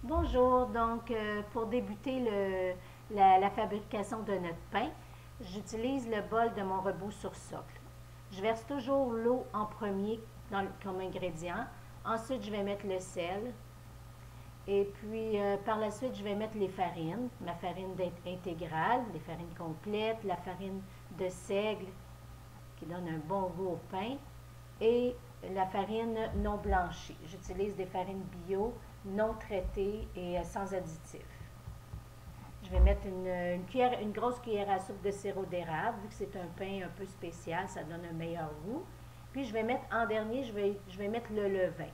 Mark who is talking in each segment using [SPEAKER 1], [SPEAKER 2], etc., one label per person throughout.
[SPEAKER 1] Bonjour, donc pour débuter la fabrication de notre pain, j'utilise le bol de mon rebot sur socle. Je verse toujours l'eau en premier comme ingrédient. Ensuite, je vais mettre le sel. Et puis, par la suite, je vais mettre les farines. Ma farine intégrale, les farines complètes, la farine de seigle qui donne un bon goût au pain et la farine non blanchie. J'utilise des farines bio, non traitées et sans additifs. Je vais mettre une grosse cuillère à soupe de sirop d'érable, vu que c'est un pain un peu spécial, ça donne un meilleur goût. Puis je vais mettre en dernier, je vais mettre le levain.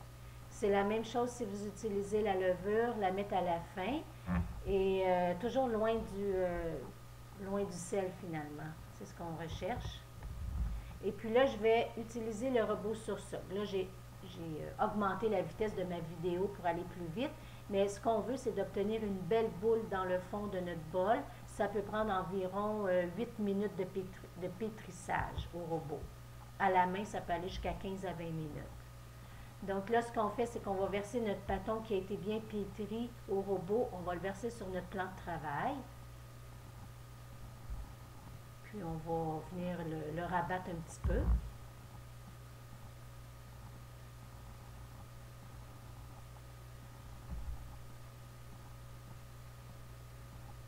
[SPEAKER 1] C'est la même chose si vous utilisez la levure, la mettre à la fin et toujours loin du sel finalement. C'est ce qu'on recherche. Et puis là, je vais utiliser le rebot sur socle. Là, j'ai augmenté la vitesse de ma vidéo pour aller plus vite. Mais ce qu'on veut, c'est d'obtenir une belle boule dans le fond de notre bol. Ça peut prendre environ 8 minutes de pétrissage au robot. À la main, ça peut aller jusqu'à 15 à 20 minutes. Donc là, ce qu'on fait, c'est qu'on va verser notre pâton qui a été bien pétri au robot. On va le verser sur notre plan de travail. Puis on va venir le rabattre un petit peu.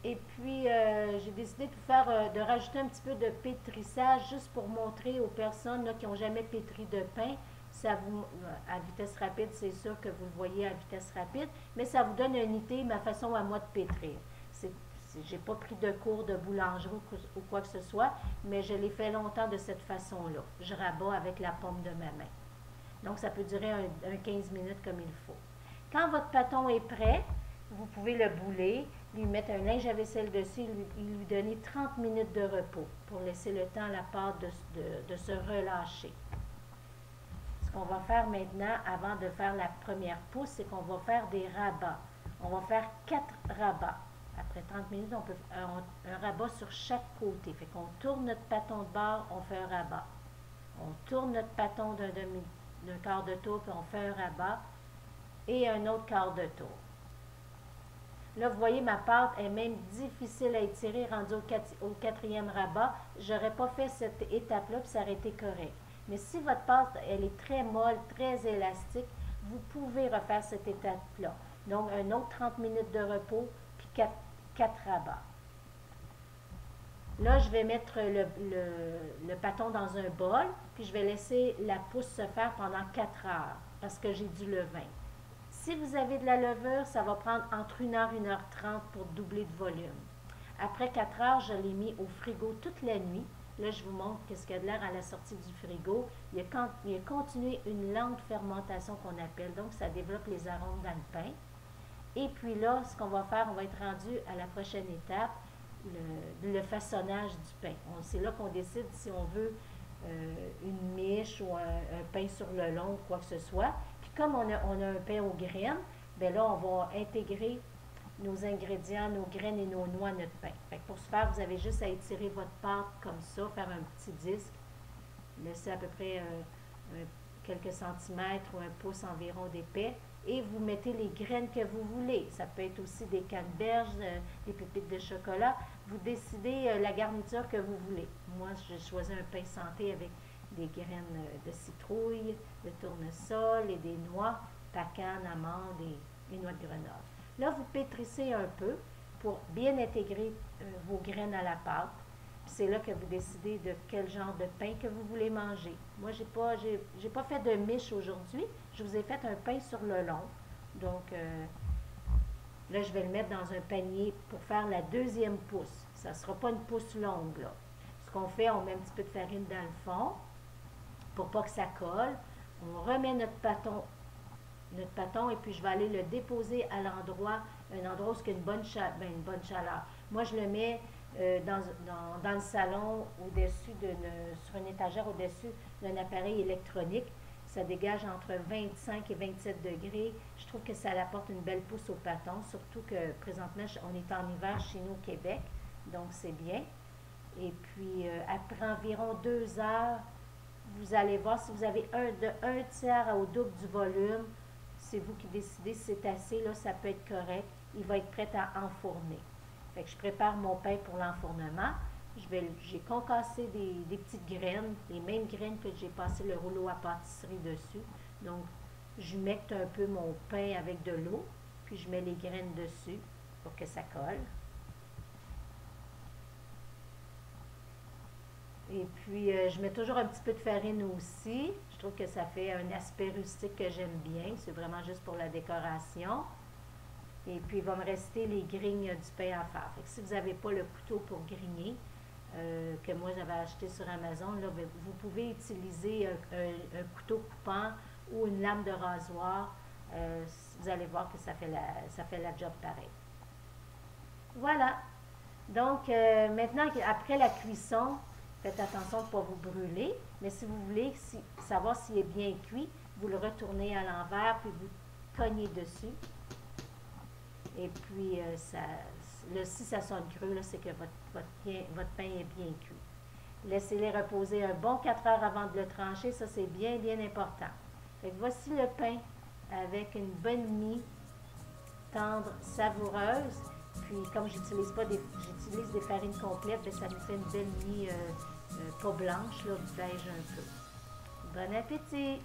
[SPEAKER 1] Et puis, j'ai décidé de rajouter un petit peu de pétrissage juste pour montrer aux personnes là, qui n'ont jamais pétri de pain. À vitesse rapide, c'est sûr que vous le voyez à vitesse rapide, mais ça vous donne une idée, ma façon à moi de pétrir. J'ai pas pris de cours de boulangerie ou quoi que ce soit, mais je l'ai fait longtemps de cette façon-là. Je rabats avec la paume de ma main. Donc, ça peut durer un 15 minutes comme il faut. Quand votre pâton est prêt, vous pouvez le bouler, lui mettre un linge à vaisselle dessus et lui donner 30 minutes de repos pour laisser le temps à la pâte de se relâcher. Ce qu'on va faire maintenant, avant de faire la première pousse, c'est qu'on va faire des rabats. On va faire 4 rabats. Après 30 minutes, on peut faire un rabat sur chaque côté. Fait qu'on tourne notre pâton de bord, on fait un rabat. On tourne notre pâton d'un quart de tour, puis on fait un rabat et un autre quart de tour. Là, vous voyez, ma pâte est même difficile à étirer, rendue au quatrième rabat. Je n'aurais pas fait cette étape-là, puis ça aurait été correct. Mais si votre pâte, elle est très molle, très élastique, vous pouvez refaire cette étape-là. Donc, un autre 30 minutes de repos, puis 4 rabats. Là, je vais mettre le pâton dans un bol, puis je vais laisser la pousse se faire pendant 4 heures, parce que j'ai du levain. Si vous avez de la levure, ça va prendre entre 1 heure et 1 heure 30 pour doubler de volume. Après 4 heures, je l'ai mis au frigo toute la nuit. Là, je vous montre qu'est-ce qu'il y a de l'air à la sortie du frigo. Il a continué une lente fermentation qu'on appelle. Donc, ça développe les arômes dans le pain. Et puis là, ce qu'on va faire, on va être rendu à la prochaine étape, le façonnage du pain. C'est là qu'on décide si on veut une miche ou un pain sur le long ou quoi que ce soit. Puis comme on a un pain aux graines, bien là, on va intégrer nos ingrédients, nos graines et nos noix à notre pain. Fait que pour ce faire, vous avez juste à étirer votre pâte comme ça, faire un petit disque, laisser à peu près quelques centimètres ou un pouce environ d'épais, et vous mettez les graines que vous voulez. Ça peut être aussi des canneberges, des pépites de chocolat. Vous décidez la garniture que vous voulez. Moi, j'ai choisi un pain santé avec des graines de citrouille, de tournesol et des noix, pacane, amandes et noix de Grenoble. Là, vous pétrissez un peu pour bien intégrer vos graines à la pâte. C'est là que vous décidez de quel genre de pain que vous voulez manger. Moi, j'ai pas fait de miche aujourd'hui. Je vous ai fait un pain sur le long. Donc, là, je vais le mettre dans un panier pour faire la deuxième pousse. Ça ne sera pas une pousse longue, là. Ce qu'on fait, on met un petit peu de farine dans le fond pour pas que ça colle. On remet notre pâton et puis je vais aller le déposer à un endroit où il y a une bonne chaleur. Moi, je le mets dans le salon, sur une étagère au-dessus d'un appareil électronique. Ça dégage entre 25 et 27 degrés. Je trouve que ça apporte une belle pousse au pâton, surtout que présentement, on est en hiver chez nous au Québec, donc c'est bien. Et puis, après environ 2 heures, vous allez voir si vous avez de 1 tiers au double du volume, c'est vous qui décidez si c'est assez, là, ça peut être correct. Il va être prêt à enfourner. Fait que je prépare mon pain pour l'enfournement. J'ai concassé des petites graines, les mêmes graines que j'ai passé le rouleau à pâtisserie dessus. Donc, j'humecte un peu mon pain avec de l'eau, puis je mets les graines dessus pour que ça colle. Et puis, je mets toujours un petit peu de farine aussi. Je trouve que ça fait un aspect rustique que j'aime bien. C'est vraiment juste pour la décoration. Et puis, il va me rester les grignes du pain à faire. Fait que si vous n'avez pas le couteau pour grigner, que moi j'avais acheté sur Amazon, là, vous pouvez utiliser un couteau coupant ou une lame de rasoir. Vous allez voir que ça fait la job pareil. Voilà. Donc, maintenant, après la cuisson, faites attention de ne pas vous brûler, mais si vous voulez savoir s'il est bien cuit, vous le retournez à l'envers, puis vous cognez dessus. Et puis, là, si ça sonne creux, c'est que votre pain est bien cuit. Laissez-les reposer un bon 4 heures avant de le trancher, ça c'est bien, bien important. Fait que voici le pain avec une bonne mie tendre, savoureuse. Puis, comme j'utilise des farines complètes, bien, ça nous fait une belle mie pas blanche, là, beige un peu. Bon appétit!